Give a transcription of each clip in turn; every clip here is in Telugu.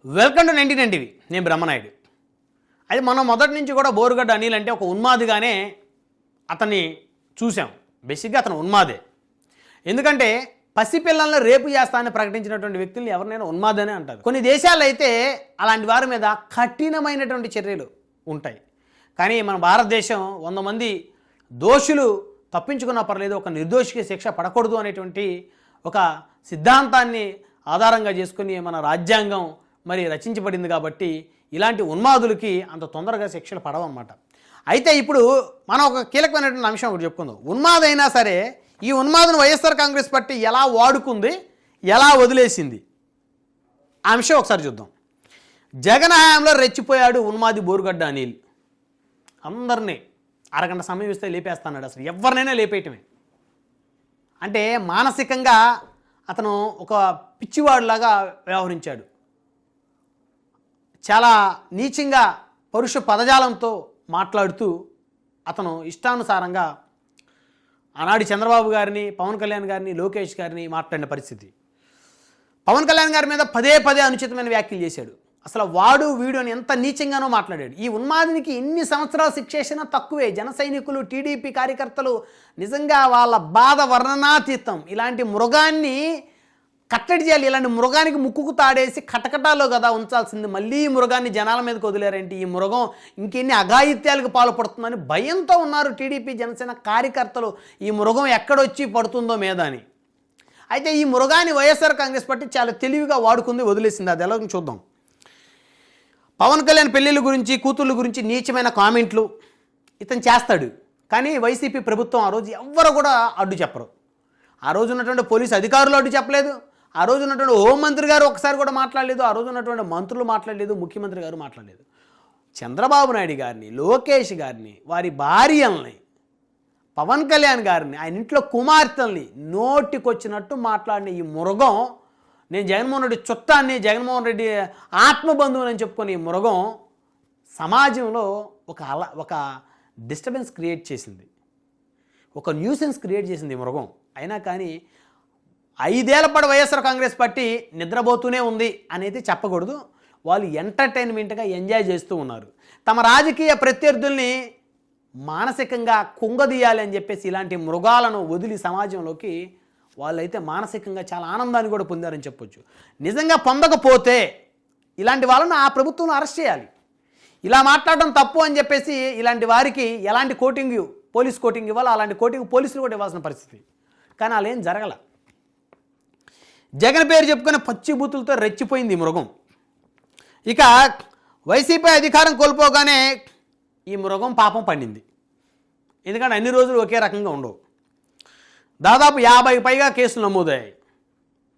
Welcome to 99 TV. నేను బ్రహ్మనాయుడు. అయితే మనం మొదటి నుంచి కూడా బోరుగడ్డ అనిల్ అంటే ఒక ఉన్మాదిగానే అతన్ని చూసాం. బేసిక్గా అతను ఉన్మాదే. ఎందుకంటే పసిపిల్లలను రేపు చేస్తానని ప్రకటించినటువంటి వ్యక్తుల్ని ఎవరినైనా ఉన్మాదనే అంటారు. కొన్ని దేశాల్లో అయితే అలాంటి వారి మీద కఠినమైనటువంటి చర్యలు ఉంటాయి. కానీ మన భారతదేశం 100 మంది దోషులు తప్పించుకున్నా పర్లేదు, ఒక నిర్దోషికి శిక్ష పడకూడదు అనేటువంటి ఒక సిద్ధాంతాన్ని ఆధారంగా చేసుకుని మన రాజ్యాంగం మరి రచించబడింది. కాబట్టి ఇలాంటి ఉన్మాదులకి అంత తొందరగా శిక్షలు పడవన్నమాట. అయితే ఇప్పుడు మనం ఒక కీలకమైనటువంటి అంశం ఒకటి చెప్పుకుందాం. ఉన్మాదైనా సరే ఈ ఉన్మాదును వైఎస్ఆర్ కాంగ్రెస్ పార్టీ ఎలా వాడుకుంది, ఎలా వదిలేసింది ఆ అంశం ఒకసారి చూద్దాం. జగన్ హయాంలో రెచ్చిపోయాడు ఉన్మాది బోరుగడ్డ అనిల్. అందరినీ అరగంట సమయం ఇస్తే లేపేస్తాడు. అసలు ఎవరినైనా లేపేయటమే. అంటే మానసికంగా అతను ఒక పిచ్చివాడులాగా వ్యవహరించాడు. చాలా నీచంగా పరుష పదజాలంతో మాట్లాడుతూ అతను ఇష్టానుసారంగా ఆనాడు చంద్రబాబు గారిని, పవన్ కళ్యాణ్ గారిని, లోకేష్ గారిని మాట్లాడిన పరిస్థితి. పవన్ కళ్యాణ్ గారి మీద పదే పదే అనుచితమైన వ్యాఖ్యలు చేశాడు. అసలు వాడు వీడు అని ఎంత నీచంగానో మాట్లాడాడు. ఈ ఉన్మాదినికి ఎన్ని సంవత్సరాలు శిక్ష చేసినా తక్కువే. జన సైనికులు, టీడీపీ కార్యకర్తలు నిజంగా వాళ్ళ బాధ వర్ణనాతీతం. ఇలాంటి మృగాన్ని కట్టడి చేయాలి. ఇలాంటి మృగానికి ముక్కుకు తాడేసి కటకటాలో కదా ఉంచాల్సింది. మళ్ళీ ఈ మృగాన్ని జనాల మీదకి వదిలేరేంటి? ఈ మృగం ఇంకెన్ని అఘాయిత్యాలకు పాల్పడుతుందని భయంతో ఉన్నారు టీడీపీ, జనసేన కార్యకర్తలు. ఈ మృగం ఎక్కడొచ్చి పడుతుందో మీద అని. అయితే ఈ మృగాన్ని వైఎస్ఆర్ కాంగ్రెస్ పార్టీ చాలా తెలివిగా వాడుకుంది, వదిలేసింది. అది ఎలా చూద్దాం. పవన్ కళ్యాణ్ పెళ్ళిళ్ళ గురించి, కూతుళ్ళ గురించి నీచమైన కామెంట్లు ఇతను చేస్తాడు. కానీ వైసీపీ ప్రభుత్వం ఆ రోజు ఎవ్వరు కూడా అడ్డు చెప్పరు. ఆ రోజు ఉన్నటువంటి పోలీసు అధికారులు అడ్డు చెప్పలేదు. ఆ రోజు ఉన్నటువంటి హోంమంత్రి గారు ఒకసారి కూడా మాట్లాడలేదు. ఆ రోజు ఉన్నటువంటి మంత్రులు మాట్లాడలేదు. ముఖ్యమంత్రి గారు మాట్లాడలేదు. చంద్రబాబు నాయుడు గారిని, లోకేష్ గారిని, వారి భార్యల్ని, పవన్ కళ్యాణ్ గారిని, ఆయన ఇంట్లో కుమార్తెల్ని నోటికొచ్చినట్టు మాట్లాడిన ఈ మృగం, నేను జగన్మోహన్ రెడ్డి చుట్టాన్ని, జగన్మోహన్ రెడ్డి ఆత్మబంధువుని అని చెప్పుకొని ఈ మృగం సమాజంలో ఒక డిస్టర్బెన్స్ క్రియేట్ చేసింది, ఒక న్యూసెన్స్ క్రియేట్ చేసింది ఈ మృగం. అయినా కానీ 5 ఏళ్ల పాటు వైఎస్ఆర్ కాంగ్రెస్ పార్టీ నిద్రపోతూనే ఉంది అనేది చెప్పకూడదు. వాళ్ళు ఎంటర్టైన్మెంట్గా ఎంజాయ్ చేస్తూ ఉన్నారు. తమ రాజకీయ ప్రత్యర్థుల్ని మానసికంగా కుంగదీయాలి అని చెప్పేసి ఇలాంటి మృగాలను వదిలి సమాజంలోకి వాళ్ళైతే మానసికంగా చాలా ఆనందాన్ని కూడా పొందారని చెప్పొచ్చు. నిజంగా పొందకపోతే ఇలాంటి వాళ్ళను ఆ ప్రభుత్వం అరెస్ట్ చేయాలి. ఇలా మాట్లాడడం తప్పు అని చెప్పేసి ఇలాంటి వారికి ఎలాంటి కోటింగ్, పోలీస్ కోటింగ్ ఇవ్వాలి, అలాంటి కోటింగ్ పోలీసులు కూడా ఇవ్వాల్సిన పరిస్థితి. కానీ అలా ఏం జరగల. జగన్ పేరు చెప్పుకునే పచ్చి బూతులతో రెచ్చిపోయింది ఈ మృగం. ఇక వైసీపీ అధికారం కోల్పోగానే ఈ మృగం పాపం పండింది. ఎందుకంటే అన్ని రోజులు ఒకే రకంగా ఉండవు. దాదాపు 50కి పైగా కేసులు నమోదయ్యాయి.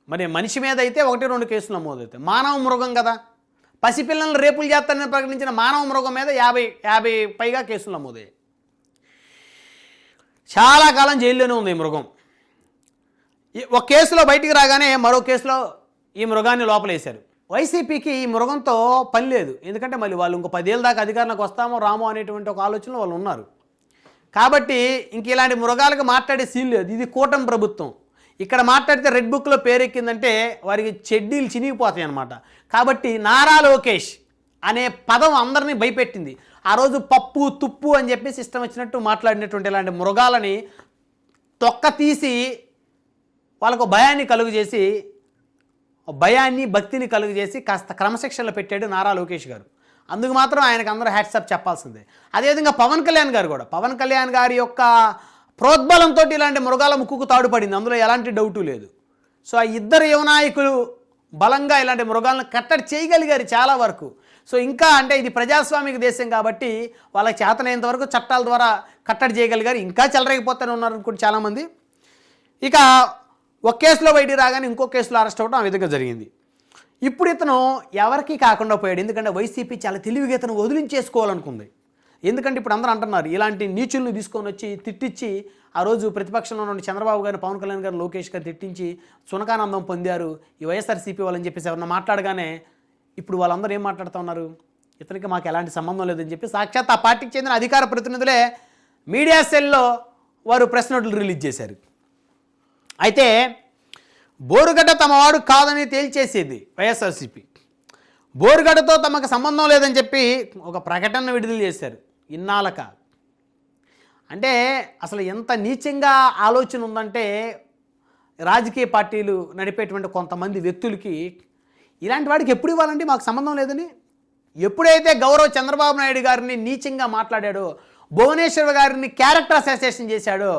మరి మనిషి మీద అయితే 1-2 కేసులు నమోదవుతాయి. మానవ మృగం కదా, పసిపిల్లలను రేపులు చేస్తారని ప్రకటించిన మానవ మృగం మీద 50 పైగా కేసులు నమోదయ్యాయి. చాలా కాలం జైల్లోనే ఉంది ఈ మృగం. ఒక కేసులో బయటికి రాగానే మరో కేసులో ఈ మృగాన్ని లోపలేశారు. వైసీపీకి ఈ మృగంతో పని లేదు. ఎందుకంటే మళ్ళీ వాళ్ళు ఇంకో 10 ఏళ్ళ దాకా అధికారంలోకి వస్తామో రామో అనేటువంటి ఒక ఆలోచనలో వాళ్ళు ఉన్నారు. కాబట్టి ఇంక ఇలాంటి మృగాలకు మాట్లాడే సీన్ లేదు. ఇది కూటమి ప్రభుత్వం. ఇక్కడ మాట్లాడితే రెడ్ బుక్లో పేరెక్కిందంటే వారికి చెడ్డీలు చినిగిపోతాయి అన్నమాట. కాబట్టి నారా లోకేష్ అనే పదం అందరినీ భయపెట్టింది. ఆ రోజు పప్పు తుప్పు అని చెప్పేసి ఇష్టం వచ్చినట్టు మాట్లాడినటువంటి ఇలాంటి మృగాలని తొక్క తీసి వాళ్ళకు భయాన్ని కలుగజేసి, భయాన్ని భక్తిని కలుగజేసి కాస్త క్రమశిక్షణలో పెట్టాడు నారా లోకేష్ గారు. అందుకు మాత్రం ఆయనకు అందరూ హ్యాట్సాప్ చెప్పాల్సిందే. అదేవిధంగా పవన్ కళ్యాణ్ గారు కూడా, పవన్ కళ్యాణ్ గారి యొక్క ప్రోద్బలంతో ఇలాంటి మృగాల ముక్కుకు తాడుపడింది, అందులో ఎలాంటి డౌటు లేదు. సో ఆ ఇద్దరు యువనాయకులు బలంగా ఇలాంటి మృగాలను కట్టడి చేయగలిగారు చాలా వరకు. సో ఇంకా అంటే ఇది ప్రజాస్వామిక దేశం కాబట్టి వాళ్ళకి చేతనైనంత వరకు చట్టాల ద్వారా కట్టడి చేయగలిగారు. ఇంకా చెలరేగిపోతూనే ఉన్నారు అనుకుంటే చాలామంది. ఇక ఒక కేసులో బయటికి రాగానే ఇంకో కేసులో అరెస్ట్ అవ్వడం ఆ విధంగా జరిగింది. ఇప్పుడు ఇతను ఎవరికి కాకుండా పోయాడు. ఎందుకంటే వైసీపీ చాలా తెలివిగా ఇతను వదిలించేసుకోవాలనుకుంది. ఎందుకంటే ఇప్పుడు అందరూ అంటున్నారు ఇలాంటి నీచుల్ని తీసుకొని వచ్చి తిట్టించి, ఆ రోజు ప్రతిపక్షంలో ఉన్న చంద్రబాబు గారిని, పవన్ కళ్యాణ్ గారు, లోకేష్ గారు తిట్టించి సునకానందం పొందారు ఈ వైఎస్ఆర్సీపీ వాళ్ళని చెప్పేసి ఎవరన్నా మాట్లాడగానే ఇప్పుడు వాళ్ళందరూ ఏం మాట్లాడుతూ ఉన్నారు, ఇతనికి మాకు ఎలాంటి సంబంధం లేదని చెప్పి సాక్షాత్ ఆ పార్టీకి చెందిన అధికార ప్రతినిధులే మీడియా సెల్లో వారు ప్రెస్ నోట్లు రిలీజ్ చేశారు. అయితే బోరుగడ్డ తమ వాడు కాదని తేల్చేసేది వైఎస్ఆర్సీపీ. బోరుగడ్డతో తమకు సంబంధం లేదని చెప్పి ఒక ప్రకటన విడుదల చేశారు ఇన్నాళ్ళక. అంటే అసలు ఎంత నీచంగా ఆలోచన ఉందంటే రాజకీయ పార్టీలు నడిపేటువంటి కొంతమంది వ్యక్తులకి, ఇలాంటి వాడికి ఎప్పుడు ఇవ్వాలండి మాకు సంబంధం లేదని. ఎప్పుడైతే గౌరవ చంద్రబాబు నాయుడు గారిని నీచంగా మాట్లాడాడో, భువనేశ్వర్ గారిని క్యారెక్టర్ అసోసియేషన్ చేశాడో,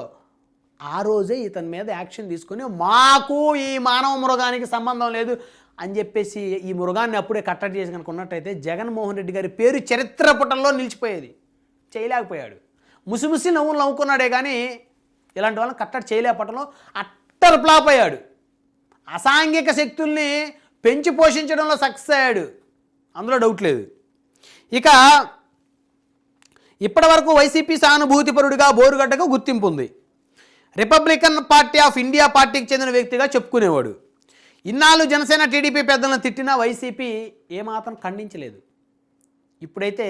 ఆ రోజే ఇతని మీద యాక్షన్ తీసుకొని మాకు ఈ మానవ మృగానికి సంబంధం లేదు అని చెప్పేసి ఈ మృగాన్ని అప్పుడే కట్టడి చేసి కనుక ఉన్నట్టయితే జగన్మోహన్ రెడ్డి గారి పేరు చరిత్ర పుటల్లో నిలిచిపోయేది. చేయలేకపోయాడు. ముసిముసి నవ్వులు నవ్వుకున్నాడే కానీ ఇలాంటి వాళ్ళని కట్టడి చేయలేకపోవడంలో అట్టర్ ఫ్లాప్ అయ్యాడు. అసాంఘిక శక్తుల్ని పెంచి పోషించడంలో సక్సెస్ అయ్యాడు, అందులో డౌట్ లేదు. ఇక ఇప్పటి వరకు వైసీపీ సానుభూతిపరుడిగా బోరుగడ్డకు గుర్తింపు ఉంది. రిపబ్లికన్ పార్టీ ఆఫ్ ఇండియా పార్టీకి చెందిన వ్యక్తిగా చెప్పుకునేవాడు. ఇన్నాళ్ళు జనసేన టీడీపీ పెద్దలను తిట్టినా వైసీపీ ఏమాత్రం ఖండించలేదు. ఇప్పుడైతే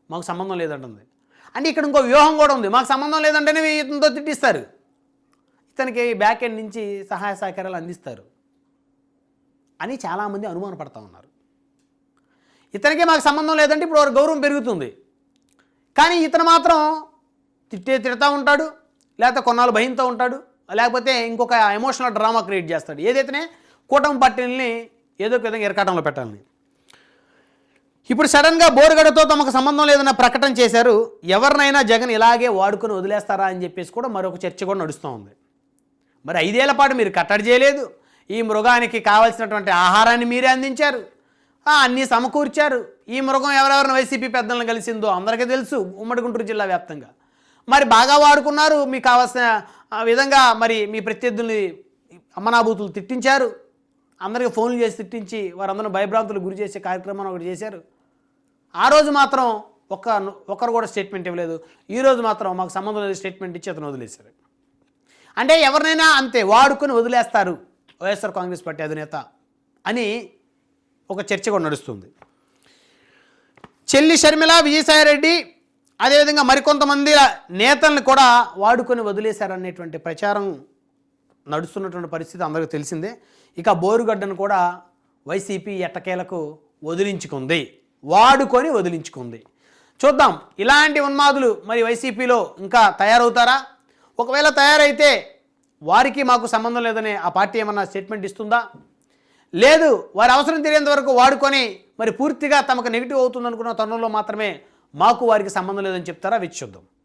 మాకు సంబంధం లేదంటుంది. అంటే ఇక్కడ ఇంకో వ్యూహం కూడా ఉంది. మాకు సంబంధం లేదంటేనే ఇతనితో తిట్టిస్తారు, ఇతనికి బ్యాక్ ఎండ్ నుంచి సహాయ సహకారాలు అందిస్తారు అని చాలామంది అనుమానపడతా ఉన్నారు. ఇతనికే మాకు సంబంధం లేదంటే ఇప్పుడు వారి గౌరవం పెరుగుతుంది. కానీ ఇతను మాత్రం తిడతా ఉంటాడు, లేకపోతే కొన్నాళ్ళు భయంతో ఉంటాడు, లేకపోతే ఇంకొక ఎమోషనల్ డ్రామా క్రియేట్ చేస్తాడు. ఏదైతేనే కూటమి పార్టీలని ఏదో ఒక విధంగా ఎరకాటంలో పెట్టాలని. ఇప్పుడు సడన్గా బోరుగడ్డతో తమకు సంబంధం లేదన్న ప్రకటన చేశారు. ఎవరినైనా జగన్ ఇలాగే వాడుకొని వదిలేస్తారా అని చెప్పేసి కూడా మరొక చర్చ కూడా నడుస్తూ ఉంది. మరి 5 ఏళ్ల పాటు మీరు కట్టడి చేయలేదు, ఈ మృగానికి కావాల్సినటువంటి ఆహారాన్ని మీరే అందించారు, అన్నీ సమకూర్చారు. ఈ మృగం ఎవరెవరిని వైసీపీ పెద్దలను కలిసిందో అందరికీ తెలుసు ఉమ్మడి గుంటూరు జిల్లా వ్యాప్తంగా. మరి బాగా వాడుకున్నారు, మీకు కావాల్సిన విధంగా మరి మీ ప్రత్యర్థుల్ని అమ్మనాభూతులు తిట్టించారు, అందరికీ ఫోన్లు చేసి తిట్టించి వారందరూ భయభ్రాంతులు గురి చేసే కార్యక్రమాన్ని ఒకటి చేశారు. ఆ రోజు మాత్రం ఒకరు కూడా స్టేట్మెంట్ ఇవ్వలేదు. ఈరోజు మాత్రం మాకు సంబంధం లేదు స్టేట్మెంట్ ఇచ్చి అతను వదిలేశారు. అంటే ఎవరినైనా అంతే వాడుకొని వదిలేస్తారు వైఎస్ఆర్ కాంగ్రెస్ పార్టీ అధినేత అని ఒక చర్చ కూడా నడుస్తుంది. చెల్లి షర్మిల, విజయసాయిరెడ్డి, అదేవిధంగా మరికొంతమంది నేతల్ని కూడా వాడుకొని వదిలేశారనేటువంటి ప్రచారం నడుస్తున్నటువంటి పరిస్థితి అందరికీ తెలిసిందే. ఇక బోరుగడ్డను కూడా వైసీపీ ఎట్టకేలకు వదిలించుకుంది, వాడుకొని వదిలించుకుంది. చూద్దాం ఇలాంటి ఉన్మాదులు మరి వైసీపీలో ఇంకా తయారవుతారా? ఒకవేళ తయారైతే వారికి మాకు సంబంధం లేదనే ఆ పార్టీ ఏమన్నా స్టేట్మెంట్ ఇస్తుందా? లేదు, వారి అవసరం తీరేంత వరకు వాడుకొని మరి పూర్తిగా తమకు నెగిటివ్ అవుతుందనుకున్న తరుణంలో మాత్రమే మాకు వారికి సంబంధం లేదని చెప్తారా? వేచి చూద్దాం.